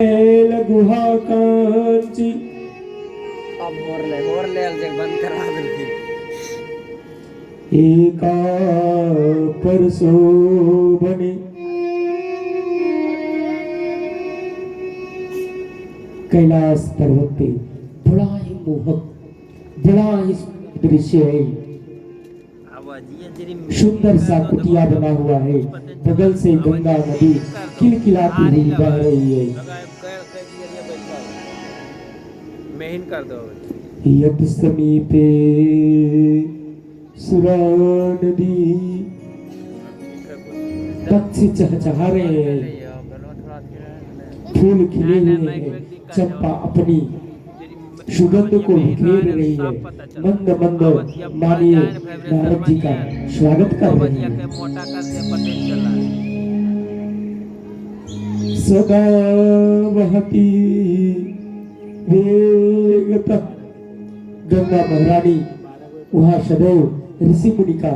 गुहा कांची अब होरले अलजे बंद करा दे एका परसो बने कैलाश पर्वत पे बड़ा ही मोहक बड़ा ही दृश्य है। सुंदर सा कुटिया बना हुआ है, बगल से गंगा नदी खिलखिलाती हुई बह रही है। मेहन कर दो यत समीपे सुरा नदी पक्षी चहचहा रहे हैं, फूल खिले हुए हैं, चंपा अपनी सुगंध को बिखेर रही है। मंद मंद मानिए नारद जी का स्वागत कर रही है। सदा वहती वेगतः गंगा महारानी वहां सदैव ऋषि मुनि का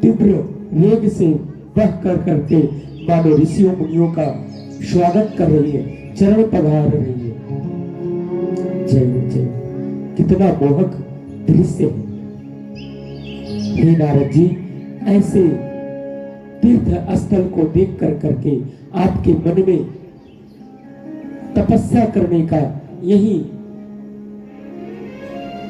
तीव्र वेग से बह कर करके मानो ऋषियों मुनियों का स्वागत कर रही है, चरण पधार रही है। जय जय, कितना मोहक दृश्य है। हे नारद जी, ऐसे तीर्थ स्थल को देख कर करके आपके मन में तपस्या करने का यही,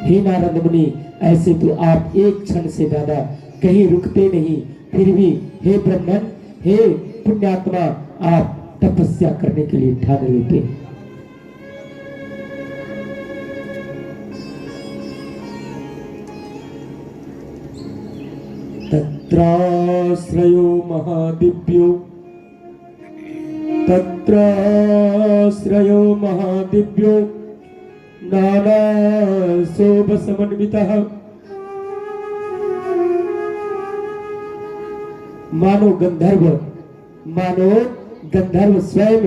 हे नारद मुनि, ऐसे तो आप एक क्षण से ज्यादा कहीं रुकते नहीं, फिर भी हे ब्रह्मन, हे पुण्यात्मा, आप तपस्या करने के लिए ठान लेते हैं। तत्राश्रयो महादिव्यो तत्राश्रयो महादिव्यो नानाशोभसमन्वितः मानो गंधर्व स्वयं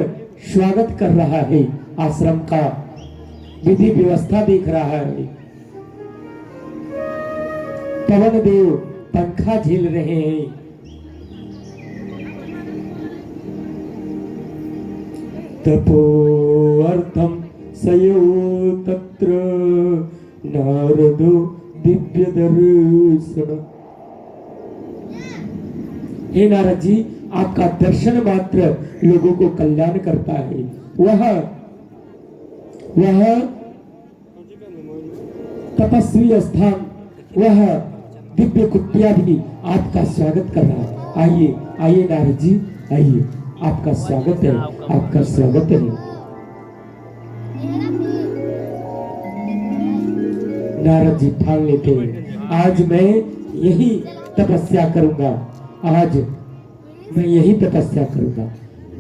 स्वागत कर रहा है, आश्रम का विधि व्यवस्था देख रहा है। पवन देव पंखा झेल रहे हैं। तपोर्थम सयो तत्र नारदो दिव्य दर्शन। हे नारद जी, आपका दर्शन मात्र लोगों को कल्याण करता है। वह तपस्वी स्थान, वह दिव्य कुटिया भी आपका स्वागत कर रहा है। आइए आइए नारद जी, आइए, आपका स्वागत है, आपका स्वागत है। नारद जी ठान लेते हैं, आज मैं यही तपस्या करूंगा, आज मैं यही तपस्या करूंगा।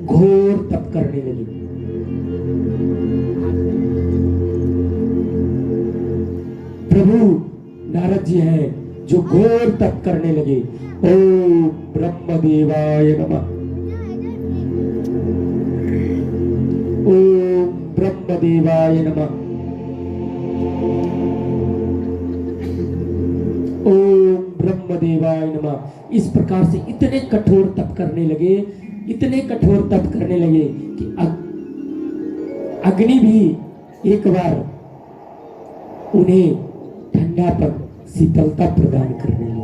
घोर तप करने लगे। प्रभु नारद जी हैं जो घोर तप करने लगे। ओम ब्रह्मदेवाय नमः, ओम ब्रह्मदेवाय नमः, ओम ब्रह्मदेवाय नमः। इस प्रकार से इतने कठोर तप करने लगे, इतने कठोर तप करने लगे कि अग्नि भी एक बार उन्हें ठंडापन, शीतलता प्रदान करने लगे।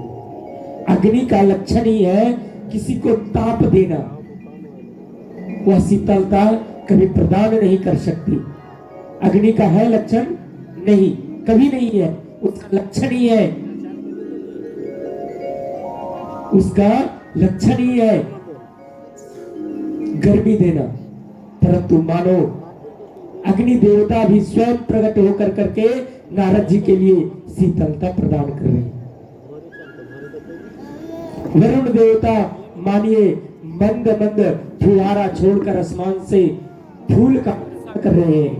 अग्नि का लक्षण ही है किसी को ताप देना, वह शीतलता कभी प्रदान नहीं कर सकती। अग्नि का है लक्षण? नहीं, कभी नहीं है। उसका लक्षण ही है, उसका लक्षण ही है गर्मी देना। परंतु मानो अग्नि देवता भी स्वयं प्रकट होकर करके नारद जी के लिए शीतलता प्रदान कर रहे हैं। वरुण देवता मानिए मंद मंद फुहारा छोड़कर आसमान से फूल का कर रहे हैं,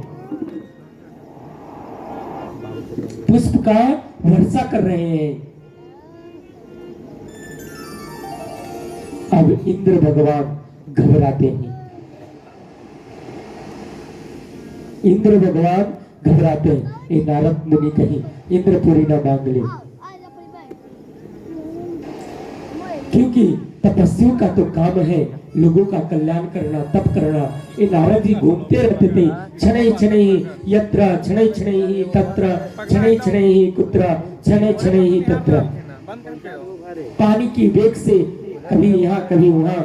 पुष्प का वर्षा कर रहे हैं। अब इंद्र भगवान घबराते हैं, इंद्र भगवान घबराते हैं। ये नारद मुनि कहीं इंद्रपुरी ना मांग ले। क्योंकि तपस्वियों का तो काम है लोगों का कल्याण करना, तप करना। ये नारद जी घूमते रहते थे, छनै छनै यत्र, छनै छनै तत्र, छनै छनै कुत्र, छनै छनै तत्र। पानी की वेग से कभी यहाँ कभी वहाँ।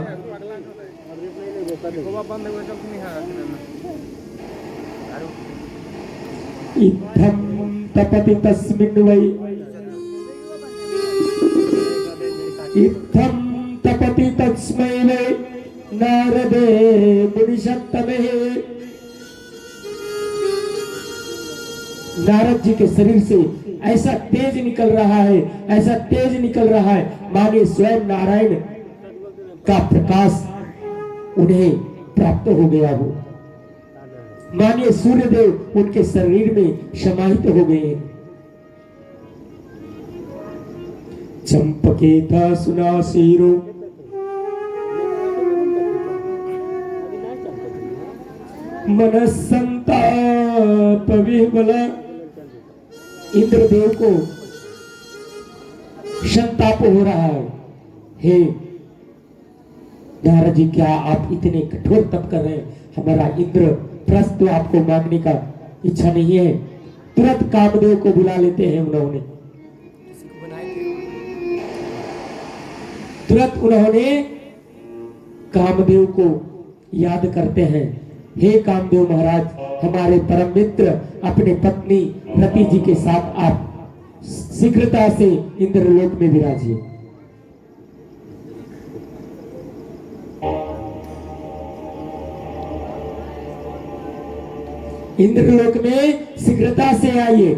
इत्थं तपति तस्मिन् वै, इत्थं तपति तस्मै वै नारदे मुनिषत्तमे। नारद जी के शरीर से ऐसा तेज निकल रहा है, ऐसा तेज निकल रहा है, माने स्वयं नारायण का प्रकाश उन्हें प्राप्त हो गया हो। मानिए सूर्यदेव उनके शरीर में समाहित हो गए हैं। चंपकेता सुनासीरो मनस्संताप विह्वला। इंद्रदेव को संताप हो रहा है। हे नारद जी, क्या आप इतने कठोर तप कर रहे हैं? हमारा इंद्र प्रस्थ तो आपको मांगने का इच्छा नहीं है। तुरंत कामदेव को बुला लेते हैं उन्होंने। तुरंत उन्होंने कामदेव को याद करते हैं। हे कामदेव महाराज, हमारे परम मित्र अपने पत्नी रति जी के साथ आप शीघ्रता से इंद्रलोक में विराजिए। इंद्रलोक में शीघ्रता से आइए।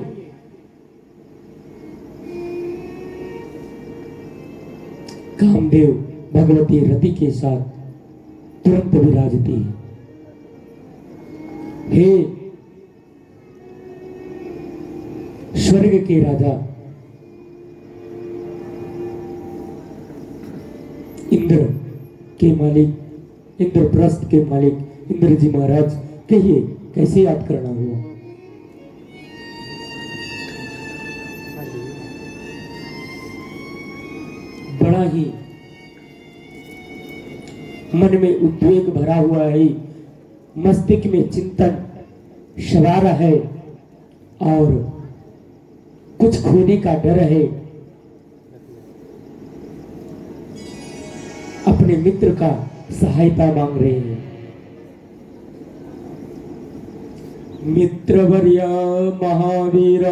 कामदेव भगवती रति के साथ तुरंत विराजती है। हे स्वर्ग के राजा इंद्र के मालिक, इंद्रप्रस्थ के मालिक इंद्र जी महाराज, कहिए कैसे याद करना हुआ? बड़ा ही मन में उद्वेग भरा हुआ है, मस्तिष्क में चिंतन सवार है और कुछ खोने का डर है। अपने मित्र का सहायता मांग रहे हैं। मित्रवर्य महावीर,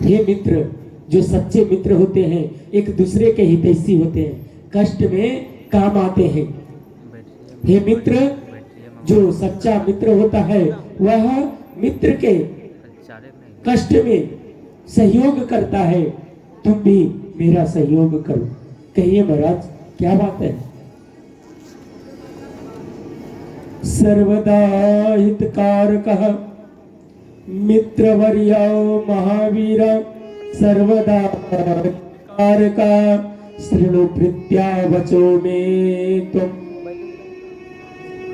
हे मित्र, जो सच्चे मित्र होते हैं एक दूसरे के हितैषी होते हैं, कष्ट में काम आते हैं। हे मित्र, जो सच्चा मित्र होता है वह मित्र के कष्ट में सहयोग करता है। तुम भी मेरा सहयोग करो। कहिए महाराज, क्या बात है? सर्वदा हितकारकः मित्रवर्य महावीर, सर्वदा हितकारका शृणु प्रीत्या वचो में तुम।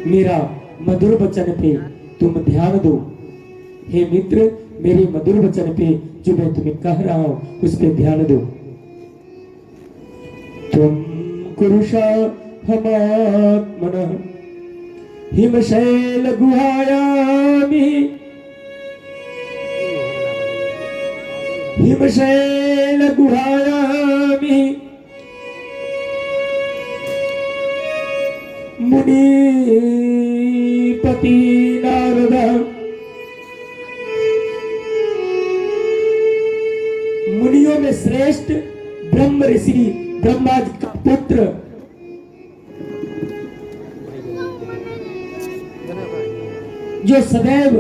मेरा मधुर वचन पे तुम ध्यान दो। हे मित्र, मेरे मधुर वचन पे जो मैं तुम्हें कह रहा हूं उस पे ध्यान दो। तुम कुरुषा हमात्मनः हिमशैल गुहायामि, हिमशैल गुहायामि मुनिपति नारद। मुनियों में श्रेष्ठ ब्रह्म ऋषि ब्रह्मा जी का पुत्र, जो सदैव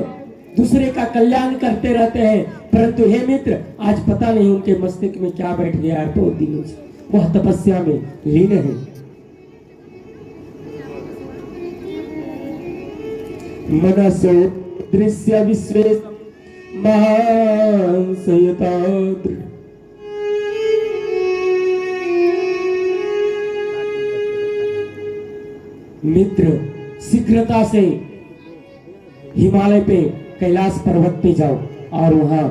दूसरे का कल्याण करते रहते हैं। परंतु हे मित्र, आज पता नहीं उनके मस्तिष्क में क्या बैठ गया है। बहुत दिनों से वह तपस्या में लीन है। मनसो दृश्य विश्वे महांसयता। मित्र, शीघ्रता से हिमालय पे कैलाश पर्वत पे जाओ और वहां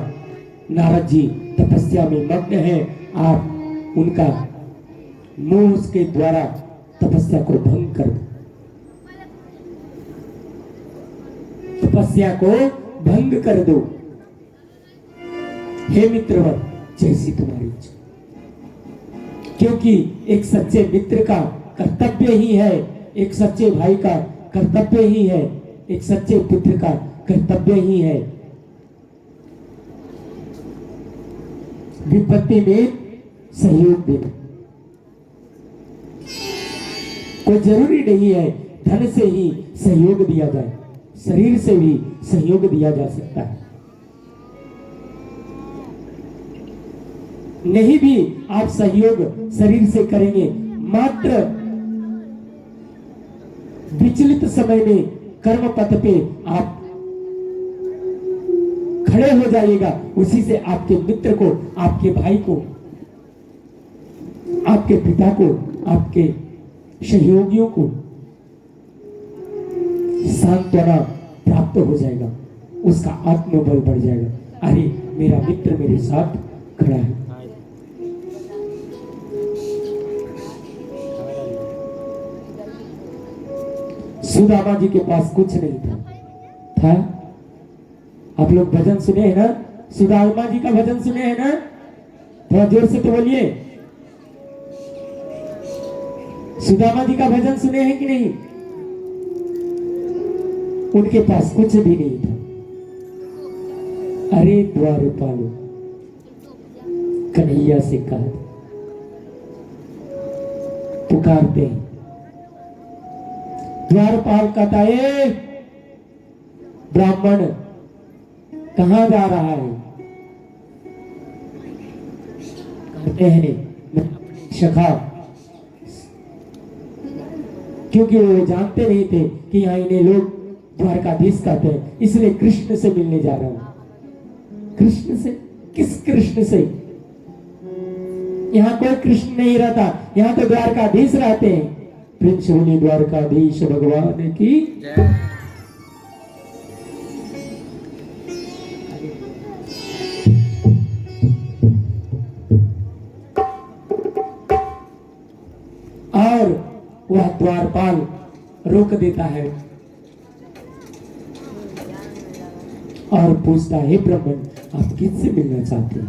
नारद जी तपस्या तपस्या में मग्न हैं, आप उनका मोह के द्वारा तपस्या को भंग कर दो, तपस्या को भंग कर दो। हे मित्रवर, जैसी तुम्हारी इच्छा, क्योंकि एक सच्चे मित्र का कर्तव्य ही है, एक सच्चे भाई का कर्तव्य ही है, एक सच्चे पुत्र का कर्तव्य ही है विपत्ति में सहयोग देना। कोई जरूरी नहीं है धन से ही सहयोग दिया जाए, शरीर से भी सहयोग दिया जा सकता है। नहीं भी आप सहयोग शरीर से करेंगे, मात्र विचलित समय में कर्म पथ पे आप खड़े हो जाइएगा, उसी से आपके मित्र को, आपके भाई को, आपके पिता को, आपके सहयोगियों को सांत्वना प्राप्त हो जाएगा, उसका आत्मबल बढ़ जाएगा। अरे मेरा मित्र मेरे साथ खड़ा है। सुदामा जी के पास कुछ नहीं था। आप लोग भजन सुने हैं ना, सुदामा जी का भजन सुने हैं ना, थोड़ा जोर से तो बोलिए। सुदामा जी का भजन सुने हैं कि नहीं? उनके पास कुछ भी नहीं था। अरे द्वारपालो, कन्हैया से कहा, पुकारते हैं, द्वारपाल कहता है ब्राह्मण कहां जा रहा है? कहते हैं मैं अपनी सखा, क्योंकि वो जानते नहीं थे कि यहाँ इन्हें लोग द्वारकाधीश कहते हैं, इसलिए कृष्ण से मिलने जा रहा हूं। कृष्ण से? किस कृष्ण से? यहाँ कोई कृष्ण नहीं रहता, यहाँ तो द्वारकाधीश रहते हैं। प्रेम से बोलिए द्वारकाधीश भगवान की जय। और वह द्वारपाल रोक देता है और पूछता है, ब्राह्मण आप किससे मिलना चाहते हैं?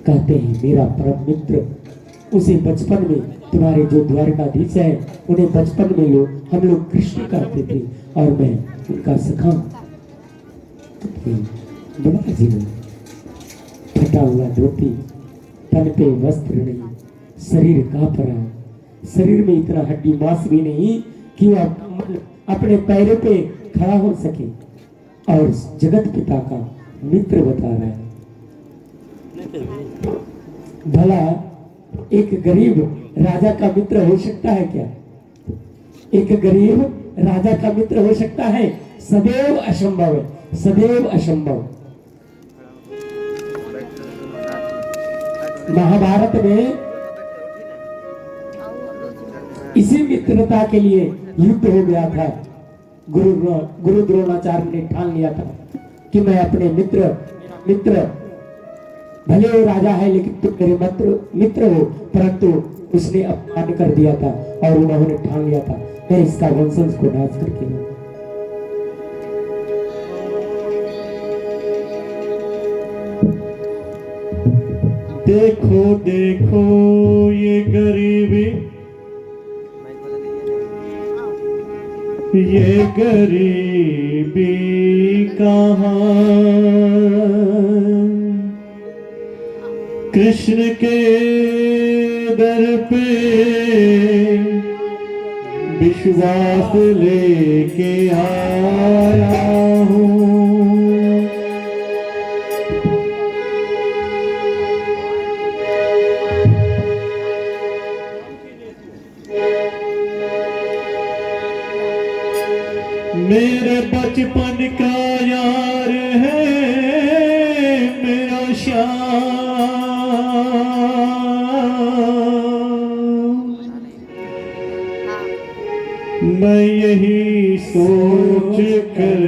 कहते हैं मेरा परम मित्र, उसे बचपन में तुम्हारे जो द्वारकाधीश है उन्हें बचपन में हम लोग कृष्ण कहते थे और मैं उनका सखा। बड़ा जीवन, फटा हुआ धोती, तन पे वस्त्र नहीं, शरीर कांप रहा, शरीर में इतना हड्डी मांस भी नहीं कि वह अपने पैरों पे खड़ा हो सके, और जगत पिता का मित्र बता रहा है। भला एक गरीब राजा का मित्र हो सकता है क्या? एक गरीब राजा का मित्र हो सकता है? सदैव असंभव है, सदैव असंभव। महाभारत में इसी मित्रता के लिए युद्ध हो गया था। गुरु द्रोणाचार्य ने ठान लिया था कि मैं अपने मित्र भले वो राजा है लेकिन तुम मेरे मित्र हो, परंतु उसने अपमान कर दिया था और उन्होंने ठान लिया था मैं इसका वंशज को नाश करके हूं। देखो देखो ये गरीबी, ये गरीबी कहाँ, कृष्ण के दर पे विश्वास लेके आया हूँ। मेरे बचपन का यार है मेरा श्याम, मैं यही सोच कर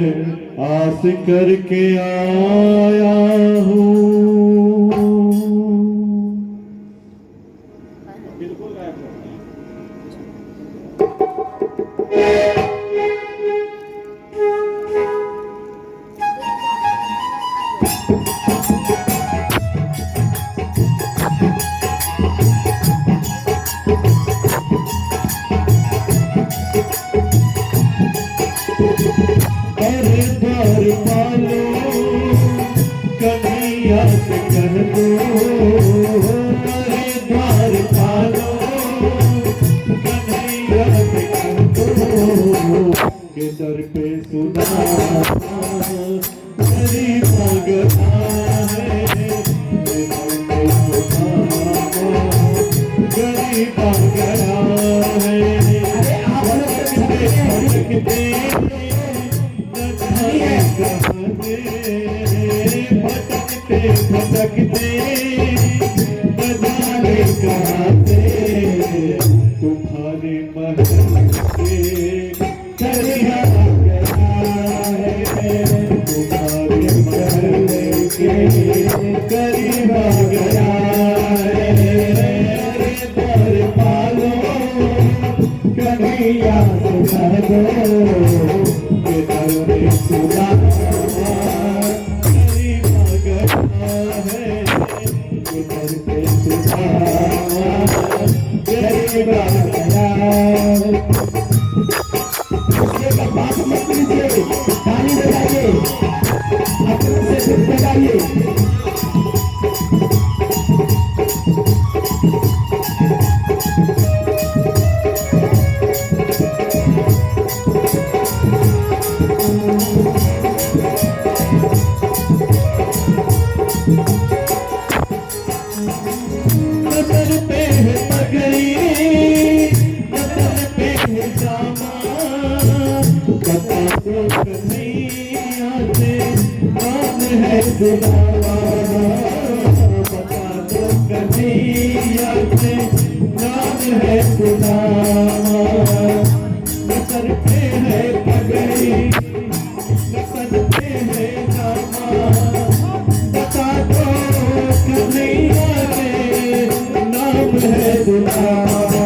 आस करके आया हूँ। अरे द्वार पालो कन्हैया से कह दो, अरे द्वार पालो कन्हैया से कह दो, के दर पे सुना गरीब मांगता है, के दर पे सुना गरीब मांग गया है। भटकते भटकते भटकते न जाने कहाँ से तुम्हारे महल के करिया गया है, तुम्हारे महल के करिया गया है। अरे द्वार पालो कन्हैया से कह दो, के दर पे सुना बात मत कीजिए, ताली बजाइए, अपने से फिर बजाइए। नजर पे है पगड़ी, नजर पे है जामा, बता दो कन्हैया से नाम है सुदामा, बता दो कन्हैया से नाम है सुदामा। नजर पे है पगड़ी, नजर पे है जामा, बता दो कन्हैया नाम है सुदामा।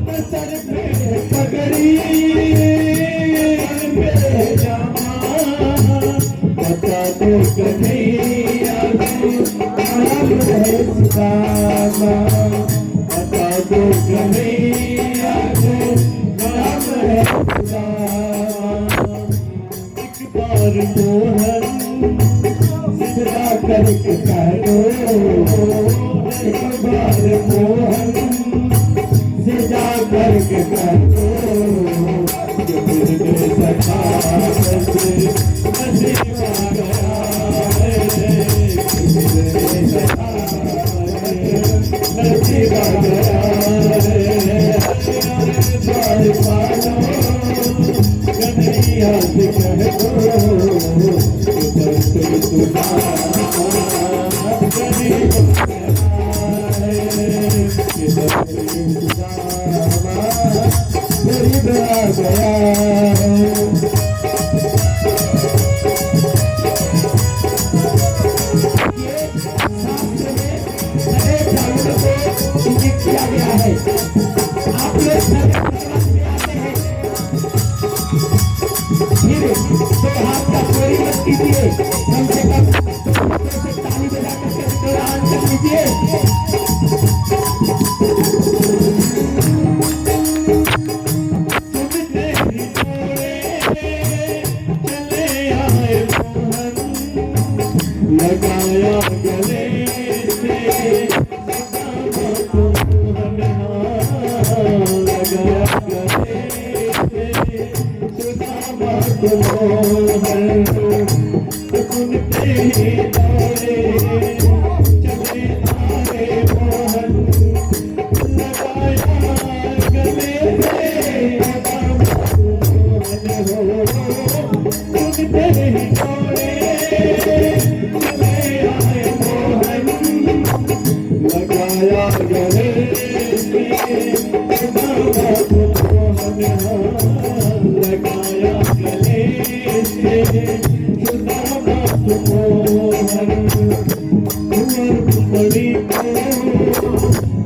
नजर पे पगड़ी पे जामा, बता दो कन्हैया नाम है सुदामा, बता दो कन्हैया नाम है सुदामा। एक बार मोहन सिरा करके कह दो, एक बार मोहन से जा करके कह दो, कि मेरे सखा नसीब आ गया है, कि मेरे सखा नसीब आ गया है। द्वार पालो कन्हैया से कह दो, कि दर पे सुना गरीब गरीब आ गया। किया गया है, आप लोग फिर तो हाथ का चोरी मत कीजिए, कम से कम ताली बजा करके दौरान कर लीजिए। लगाया गले से लगाया गले से सुदामा को मोहन, सुनते ही दौड़े चले आए मोहन, लगाया गले से सुदामा को मोहन, सुनते ही दौड़े लगाया गले से सुदामा को मोहन, लगाया गले से सुदामा को मोहन। कुंवर बड़ी को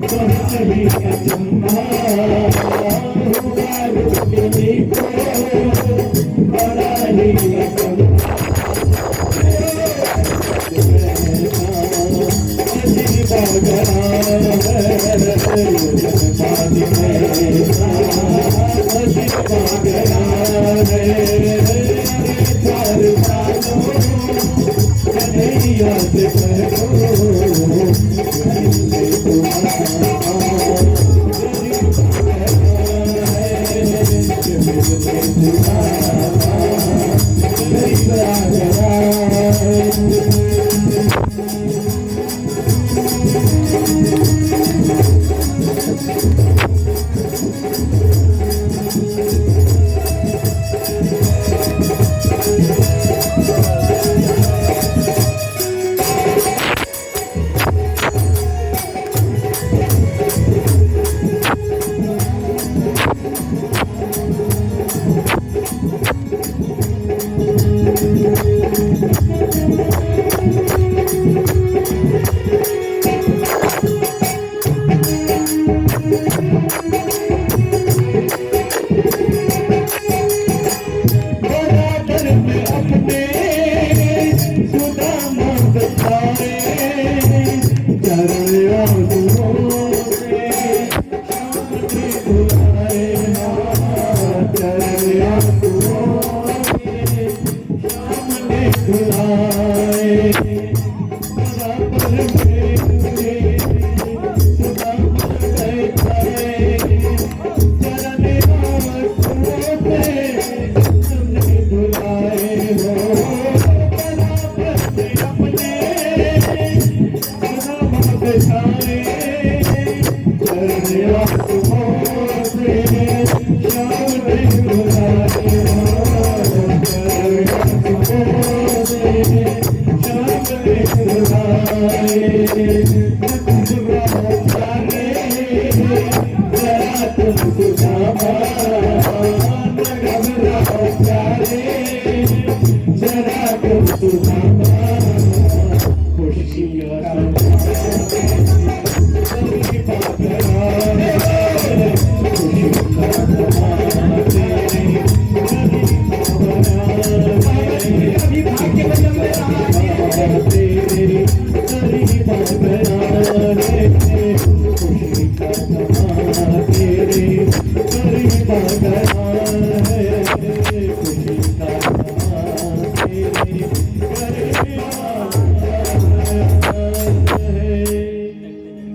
बड़ा ही अचंभा,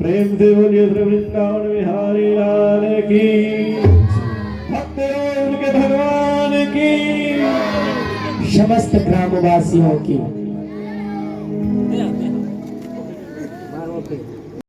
प्रेम से बोलिए श्री वृंदावन बिहारी लाल की, भक्त उनके भगवान की, समस्त ग्रामवासियों की। मारो फिर